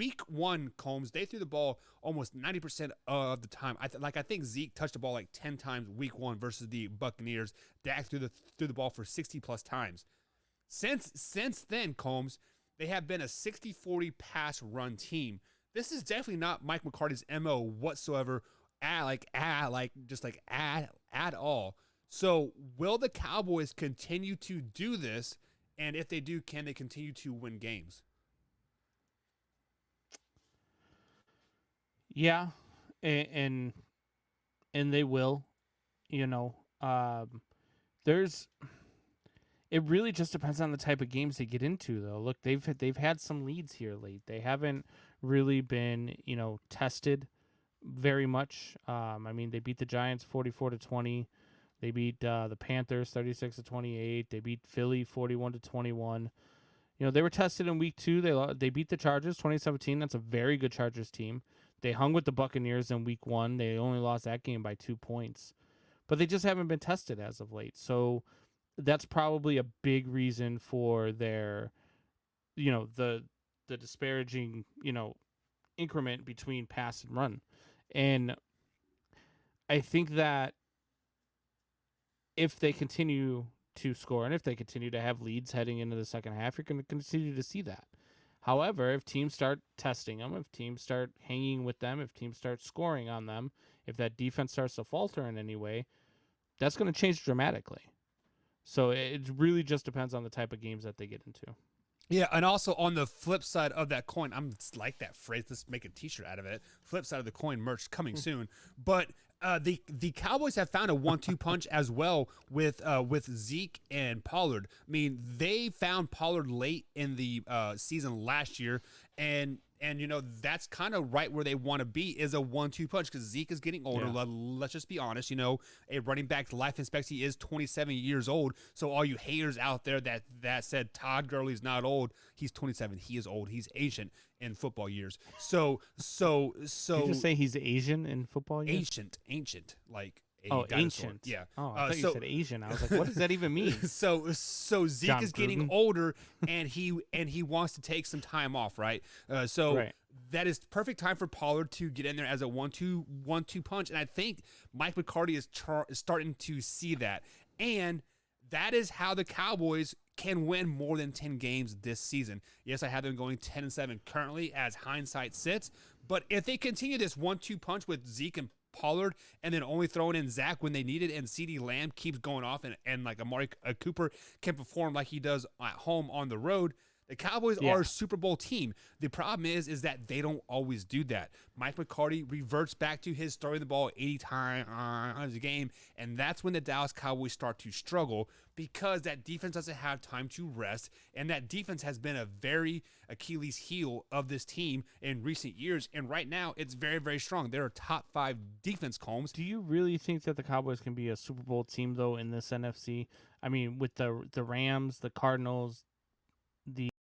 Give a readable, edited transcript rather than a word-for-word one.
week one, Combs, they threw the ball almost 90% of the time. I think Zeke touched the ball like 10 times week one versus the Buccaneers. Dak threw the ball for 60 plus times. Since then, Combs, they have been a 60-40 pass run team. This is definitely not Mike McCarthy's MO whatsoever, at all. So will the Cowboys continue to do this? And if they do, can they continue to win games? Yeah, and and they will. You know, there's. It really just depends on the type of games they get into, though. Look, they've had some leads here late. They haven't really been tested very much. I mean, they beat the Giants 44-20. They beat the Panthers 36-28. They beat Philly 41-21. They were tested in week 2. They beat the Chargers 2017. That's a very good Chargers team. They hung with the Buccaneers in week 1. They only lost that game by 2 points. But they just haven't been tested as of late. So that's probably a big reason for their the disparaging, increment between pass and run. And I think that if they continue to score and if they continue to have leads heading into the second half, you're going to continue to see that. However, if teams start testing them, if teams start hanging with them, if teams start scoring on them, if that defense starts to falter in any way, that's going to change dramatically. So it really just depends on the type of games that they get into. Yeah, and also on the flip side of that coin, I'm like that phrase. Let's make a T-shirt out of it. Flip side of the coin merch coming soon. But the Cowboys have found a 1-2 punch as well with Zeke and Pollard. I mean, they found Pollard late in the season last year, and that's kind of right where they want to be, is a 1-2 punch, because Zeke is getting older. Yeah. Let's just be honest. A running back's life expectancy is 27 years old. So all you haters out there that said Todd Gurley's not old, he's 27. He is old. He's ancient in football years. So Did you just say he's Asian in football years? ancient, like a Oh, dinosaur. ancient. Yeah. Oh, I thought you said Asian. I was like, what does that even mean? So Zeke John is getting Gruden? older, and he wants to take some time off, right? Right. That is perfect time for Pollard to get in there as a 1-2 punch, and I think Mike McCarthy is starting to see that, and that is how the Cowboys can win more than 10 games this season. Yes, I have them going 10-7 currently as hindsight sits, but if they continue this 1-2 punch with Zeke and Pollard, and then only throwing in Zach when they need it, and CeeDee Lamb keeps going off, and like Amari Cooper can perform like he does at home on the road, the Cowboys are a Super Bowl team. The problem is that they don't always do that. Mike McCarthy reverts back to his throwing the ball 80 times a game, and that's when the Dallas Cowboys start to struggle, because that defense doesn't have time to rest, and that defense has been a very Achilles heel of this team in recent years, and right now it's very, very strong. They're a top 5 defense, Combs. Do you really think that the Cowboys can be a Super Bowl team, though, in this NFC? I mean, with the Rams, the Cardinals, the